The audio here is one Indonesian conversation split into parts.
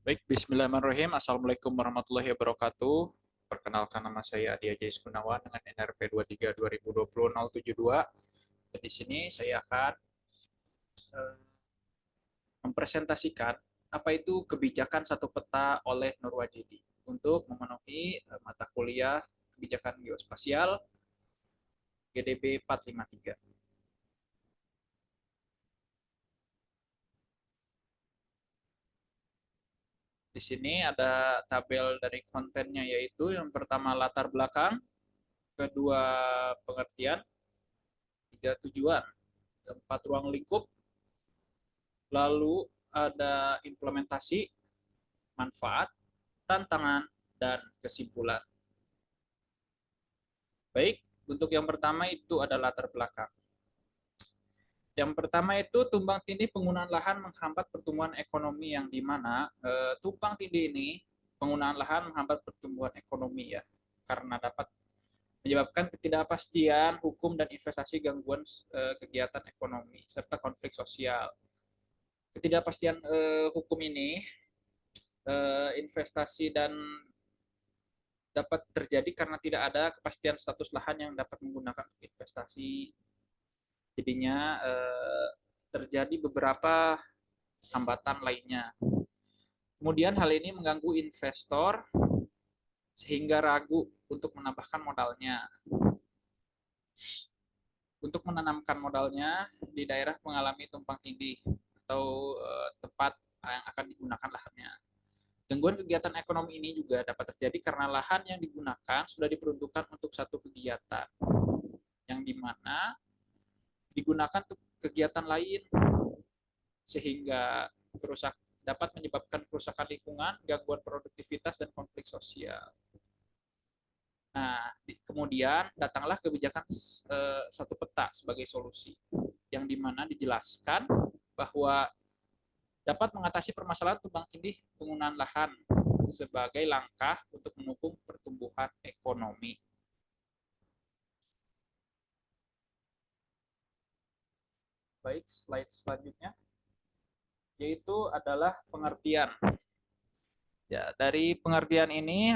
Baik, bismillahirrahmanirrahim. Assalamualaikum warahmatullahi wabarakatuh. Perkenalkan, nama saya Adi Ajais Gunawan dengan NRP 23 2020 072. Dan di sini saya akan eh, mempresentasikan apa itu kebijakan satu peta oleh Nurwajidi untuk memenuhi mata kuliah kebijakan geospasial GDB 453. Di sini ada tabel dari kontennya, yaitu yang pertama latar belakang, kedua pengertian, tiga tujuan, keempat ruang lingkup, lalu ada implementasi, manfaat, tantangan, dan kesimpulan. Baik, untuk yang pertama itu adalah latar belakang. Yang pertama itu tumpang tindih penggunaan lahan menghambat pertumbuhan ekonomi, yang dimana tumpang tindih ini penggunaan lahan menghambat pertumbuhan ekonomi ya, karena dapat menyebabkan ketidakpastian hukum dan investasi, gangguan kegiatan ekonomi, serta konflik sosial. Ketidakpastian hukum ini, investasi dan dapat terjadi karena tidak ada kepastian status lahan yang dapat menggunakan investasi. Jadinya terjadi beberapa hambatan lainnya. Kemudian hal ini mengganggu investor sehingga ragu untuk menambahkan modalnya. Untuk menanamkan modalnya di daerah mengalami tumpang tindih atau tempat yang akan digunakan lahannya. Gangguan kegiatan ekonomi ini juga dapat terjadi karena lahan yang digunakan sudah diperuntukkan untuk satu kegiatan, yang dimana digunakan untuk kegiatan lain, sehingga dapat menyebabkan kerusakan lingkungan, gangguan produktivitas, dan konflik sosial. Nah, kemudian datanglah kebijakan satu peta sebagai solusi, yang dimana dijelaskan bahwa dapat mengatasi permasalahan tumpang tindih penggunaan lahan sebagai langkah untuk mendukung pertumbuhan ekonomi. Baik, slide selanjutnya yaitu adalah pengertian. Ya, dari pengertian ini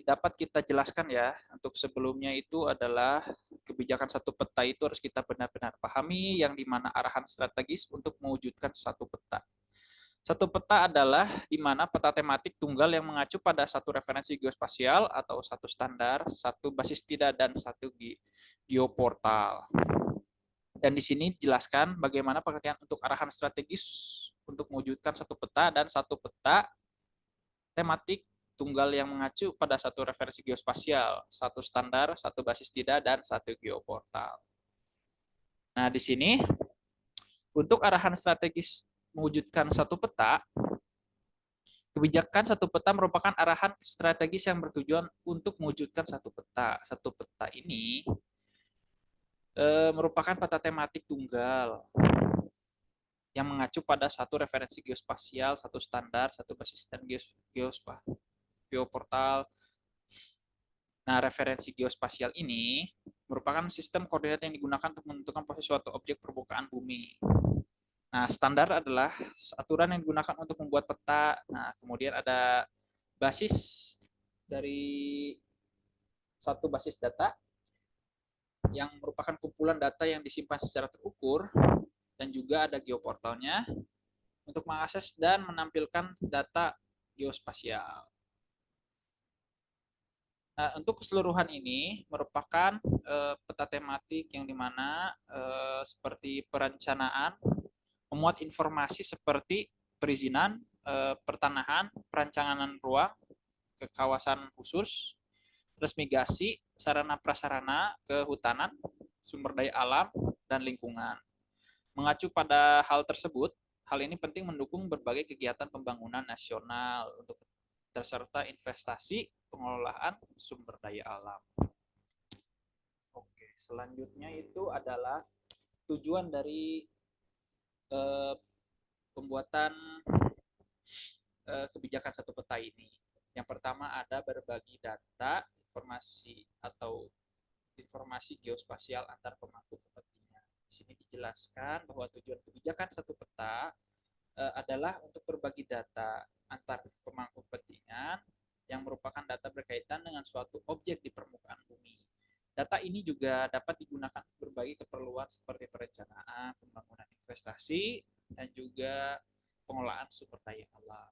dapat kita jelaskan ya. Untuk sebelumnya itu adalah kebijakan satu peta itu harus kita benar-benar pahami, yang dimana arahan strategis untuk mewujudkan satu peta. Satu peta adalah di mana peta tematik tunggal yang mengacu pada satu referensi geospasial atau satu standar, satu basis tidak, dan satu geoportal. Dan di sini dijelaskan bagaimana pengertian untuk arahan strategis untuk mewujudkan satu peta dan satu peta tematik tunggal yang mengacu pada satu referensi geospasial, satu standar, satu basis tidak, dan satu geoportal. Nah, di sini untuk arahan strategis mewujudkan satu peta, kebijakan satu peta merupakan arahan strategis yang bertujuan untuk mewujudkan satu peta. Satu peta ini merupakan peta tematik tunggal yang mengacu pada satu referensi geospasial, satu standar, satu basis dan geoportal. Nah, referensi geospasial ini merupakan sistem koordinat yang digunakan untuk menentukan posisi suatu objek permukaan bumi. Nah, standar adalah aturan yang digunakan untuk membuat peta. Nah, kemudian ada basis dari satu basis data yang merupakan kumpulan data yang disimpan secara terukur, dan juga ada geoportalnya untuk mengakses dan menampilkan data geospasial. Nah, untuk keseluruhan ini merupakan peta tematik yang dimana seperti perencanaan, memuat informasi seperti perizinan, pertanahan, perencanaan ruang ke kawasan khusus, transmigrasi, sarana prasarana, kehutanan, sumber daya alam, dan lingkungan. Mengacu pada hal tersebut, hal ini penting mendukung berbagai kegiatan pembangunan nasional untuk terserta investasi pengelolaan sumber daya alam. Oke, selanjutnya itu adalah tujuan dari eh, pembuatan kebijakan satu peta ini. Yang pertama ada berbagi data, informasi atau informasi geospasial antar pemangku kepentingan. Di sini dijelaskan bahwa tujuan kebijakan satu peta adalah untuk berbagi data antar pemangku kepentingan yang merupakan data berkaitan dengan suatu objek di permukaan bumi. Data ini juga dapat digunakan untuk berbagai keperluan seperti perencanaan, pembangunan investasi, dan juga pengelolaan sumber daya alam.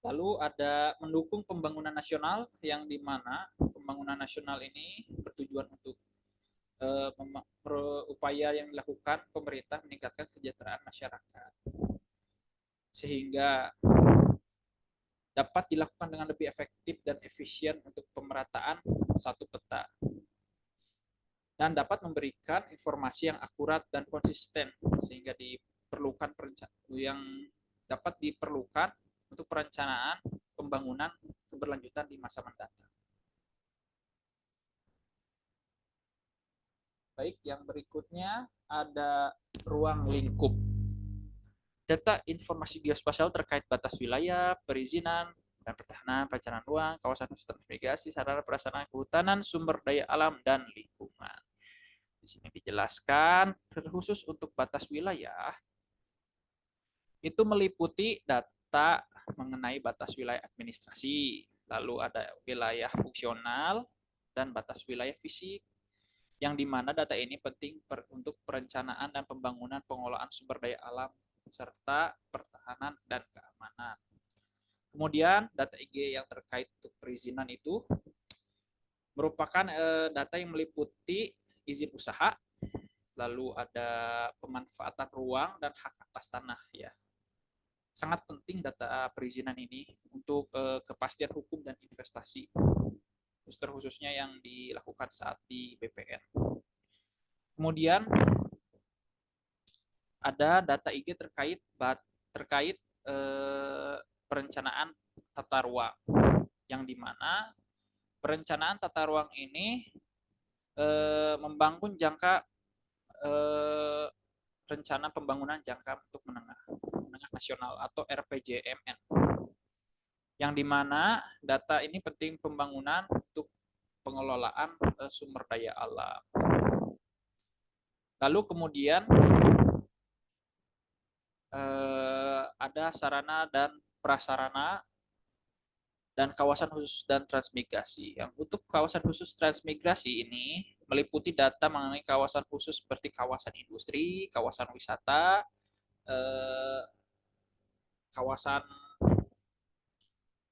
Lalu ada mendukung pembangunan nasional, yang dimana pembangunan nasional ini bertujuan untuk upaya yang dilakukan pemerintah meningkatkan kesejahteraan masyarakat, sehingga dapat dilakukan dengan lebih efektif dan efisien untuk pemerataan satu peta, dan dapat memberikan informasi yang akurat dan konsisten, sehingga diperlukan yang dapat diperlukan untuk perencanaan pembangunan keberlanjutan di masa mendatang. Baik, yang berikutnya ada ruang lingkup. Data informasi geospasial terkait batas wilayah, perizinan, dan pertahanan, perencanaan ruang, kawasan khusus transmigrasi, sarana prasarana kehutanan, sumber daya alam, dan lingkungan. Di sini dijelaskan, khusus untuk batas wilayah, itu meliputi data mengenai batas wilayah administrasi, lalu ada wilayah fungsional, dan batas wilayah fisik, yang dimana data ini penting untuk perencanaan dan pembangunan pengelolaan sumber daya alam serta pertahanan dan keamanan. Kemudian data IG yang terkait untuk perizinan itu merupakan data yang meliputi izin usaha, lalu ada pemanfaatan ruang dan hak atas tanah ya. Sangat penting data perizinan ini untuk kepastian hukum dan investasi, khususnya yang dilakukan saat di BPN. Kemudian ada data IG terkait perencanaan tata ruang, yang dimana perencanaan tata ruang ini membangun jangka rencana pembangunan jangka untuk menengah nasional atau RPJMN, yang dimana data ini penting pembangunan untuk pengelolaan sumber daya alam. Lalu kemudian ada sarana dan prasarana dan kawasan khusus dan transmigrasi. Yang untuk kawasan khusus transmigrasi ini meliputi data mengenai kawasan khusus seperti kawasan industri, kawasan wisata, kawasan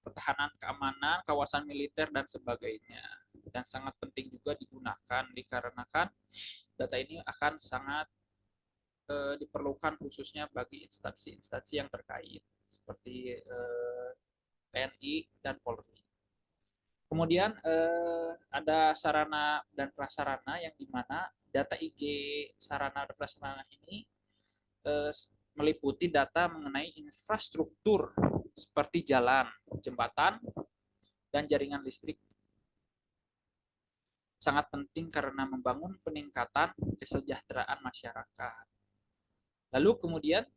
pertahanan keamanan, kawasan militer, dan sebagainya. Dan sangat penting juga digunakan dikarenakan data ini akan sangat diperlukan khususnya bagi instansi-instansi yang terkait seperti TNI dan Polri. Kemudian ada sarana dan prasarana, yang dimana data IG sarana dan prasarana ini meliputi data mengenai infrastruktur seperti jalan, jembatan, dan jaringan listrik. Sangat penting karena membangun peningkatan kesejahteraan masyarakat. Lalu kemudian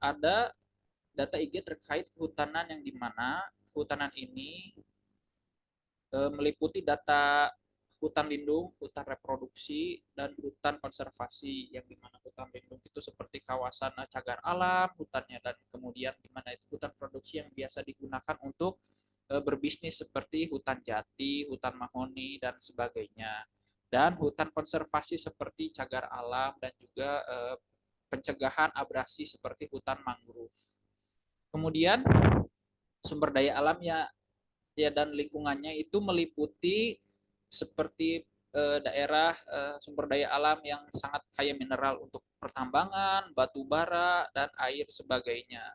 ada data IG terkait kehutanan, yang dimana kehutanan ini meliputi data hutan lindung, hutan reproduksi, dan hutan konservasi, yang dimana hutan lindung itu seperti kawasan cagar alam hutannya, dan kemudian dimana itu hutan produksi yang biasa digunakan untuk berbisnis seperti hutan jati, hutan mahoni, dan sebagainya. Dan hutan konservasi seperti cagar alam dan juga pencegahan abrasi seperti hutan mangrove. Kemudian sumber daya alam ya dan lingkungannya itu meliputi seperti daerah sumber daya alam yang sangat kaya mineral untuk pertambangan, batu bara, dan air sebagainya.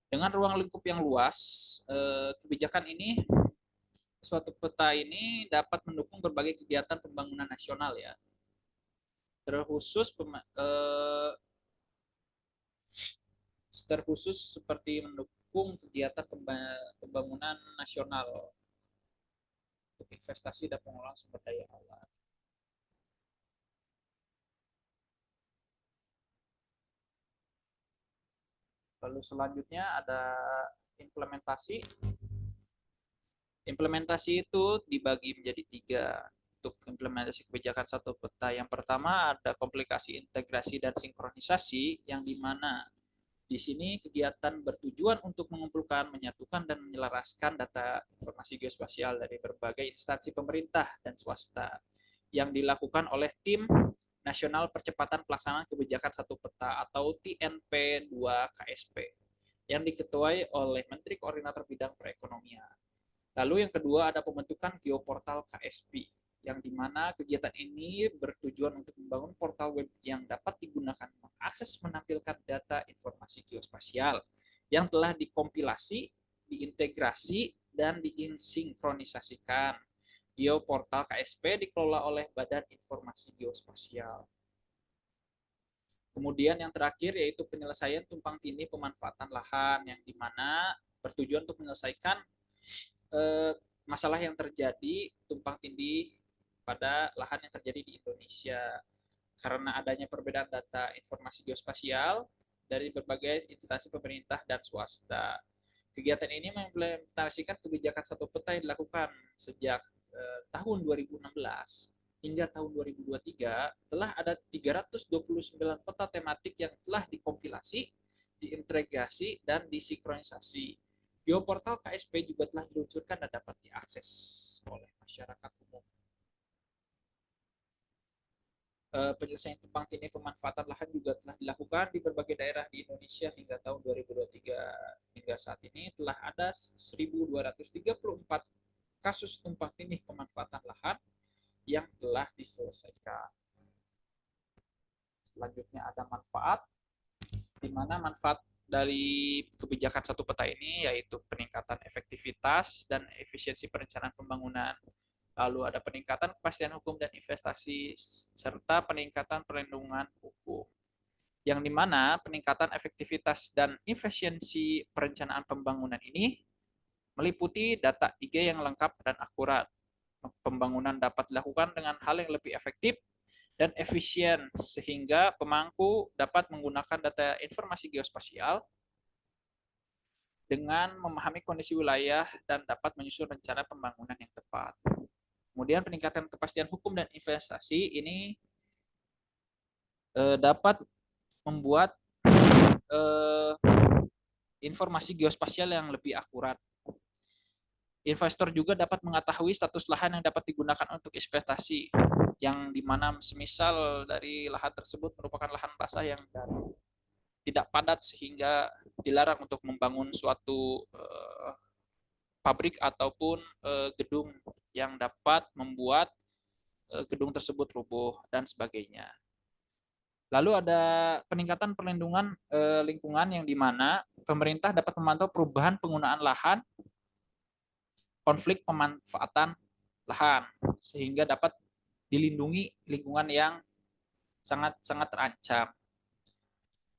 Dengan ruang lingkup yang luas, kebijakan ini, suatu peta ini dapat mendukung berbagai kegiatan pembangunan nasional ya. Terkhusus seperti mendukung kegiatan pembangunan nasional untuk investasi dan pengelolaan sumber daya alam. Lalu selanjutnya ada implementasi. Implementasi itu dibagi menjadi 3. untuk implementasi kebijakan satu peta. Yang pertama ada komplikasi integrasi dan sinkronisasi, yang dimana di sini kegiatan bertujuan untuk mengumpulkan, menyatukan, dan menyelaraskan data informasi geospasial dari berbagai instansi pemerintah dan swasta yang dilakukan oleh Tim Nasional Percepatan Pelaksanaan Kebijakan Satu Peta atau TNP2KSP yang diketuai oleh Menteri Koordinator Bidang Perekonomian. Lalu yang kedua ada pembentukan geoportal KSP, yang dimana kegiatan ini bertujuan untuk membangun portal web yang dapat digunakan mengakses menampilkan data informasi geospasial yang telah dikompilasi, diintegrasi, dan diinsinkronisasikan. Geoportal KSP dikelola oleh Badan Informasi Geospasial. Kemudian yang terakhir yaitu penyelesaian tumpang tindih pemanfaatan lahan, yang dimana bertujuan untuk menyelesaikan masalah yang terjadi tumpang tindih pada lahan yang terjadi di Indonesia karena adanya perbedaan data informasi geospasial dari berbagai instansi pemerintah dan swasta. Kegiatan ini mengimplementasikan kebijakan satu peta yang dilakukan sejak tahun 2016 hingga tahun 2023. Telah ada 329 peta tematik yang telah dikompilasi, diintegrasi, dan disinkronisasi. Geoportal KSP juga telah diluncurkan dan dapat diakses oleh masyarakat umum. Penyelesaian tumpang tindih pemanfaatan lahan juga telah dilakukan di berbagai daerah di Indonesia hingga tahun 2023. Hingga saat ini telah ada 1.234 kasus tumpang tindih pemanfaatan lahan yang telah diselesaikan. Selanjutnya ada manfaat, di mana manfaat dari kebijakan satu peta ini yaitu peningkatan efektivitas dan efisiensi perencanaan pembangunan. Lalu ada peningkatan kepastian hukum dan investasi serta peningkatan perlindungan hukum. Yang dimana peningkatan efektivitas dan efisiensi perencanaan pembangunan ini meliputi data IG yang lengkap dan akurat. Pembangunan dapat dilakukan dengan hal yang lebih efektif dan efisien sehingga pemangku dapat menggunakan data informasi geospasial dengan memahami kondisi wilayah dan dapat menyusun rencana pembangunan yang tepat. Kemudian peningkatan kepastian hukum dan investasi ini dapat membuat informasi geospasial yang lebih akurat. Investor juga dapat mengetahui status lahan yang dapat digunakan untuk investasi, yang dimana semisal dari lahan tersebut merupakan lahan basah yang tidak padat sehingga dilarang untuk membangun suatu pabrik ataupun gedung yang dapat membuat gedung tersebut rubuh dan sebagainya. Lalu ada peningkatan perlindungan lingkungan, yang dimana pemerintah dapat memantau perubahan penggunaan lahan, konflik pemanfaatan lahan, sehingga dapat dilindungi lingkungan yang sangat terancam.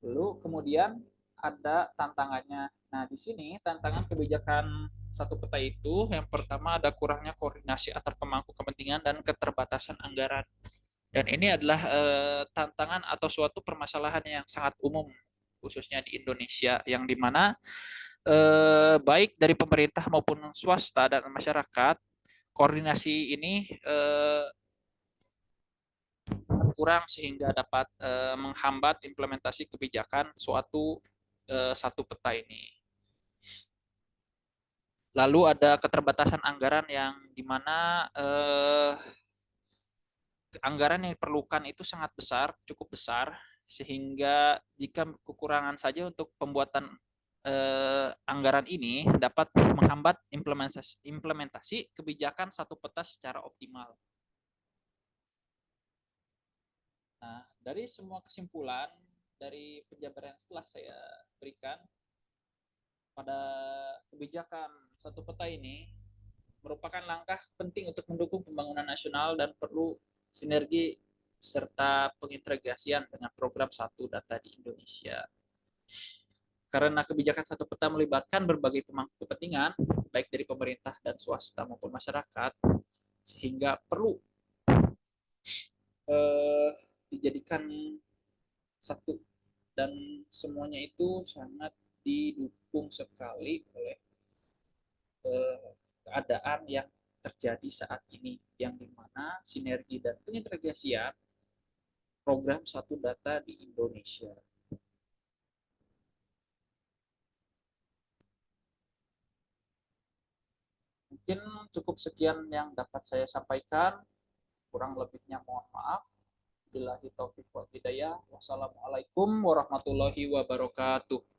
Lalu kemudian ada tantangannya. Nah, di sini tantangan kebijakan satu peta itu yang pertama ada kurangnya koordinasi antar pemangku kepentingan dan keterbatasan anggaran. Dan ini adalah tantangan atau suatu permasalahan yang sangat umum khususnya di Indonesia, yang dimana baik dari pemerintah maupun swasta dan masyarakat, koordinasi ini kurang sehingga dapat menghambat implementasi kebijakan suatu satu peta ini. Lalu ada keterbatasan anggaran, yang dimana anggaran yang diperlukan itu sangat besar, cukup besar, sehingga jika kekurangan saja untuk pembuatan anggaran ini dapat menghambat implementasi kebijakan satu peta secara optimal. Nah, dari semua kesimpulan dari penjabaran yang setelah saya berikan, pada kebijakan satu peta ini merupakan langkah penting untuk mendukung pembangunan nasional dan perlu sinergi serta pengintegrasian dengan program Satu Data di Indonesia. Karena kebijakan satu peta melibatkan berbagai pemangku kepentingan, baik dari pemerintah dan swasta maupun masyarakat, sehingga perlu dijadikan satu, dan semuanya itu sangat didukung sekali oleh keadaan yang terjadi saat ini, yang dimana sinergi dan pengintegrasian program satu data di Indonesia. Mungkin cukup sekian yang dapat saya sampaikan. Kurang lebihnya mohon maaf. Billahi taufiq wal hidayah. Wassalamualaikum warahmatullahi wabarakatuh.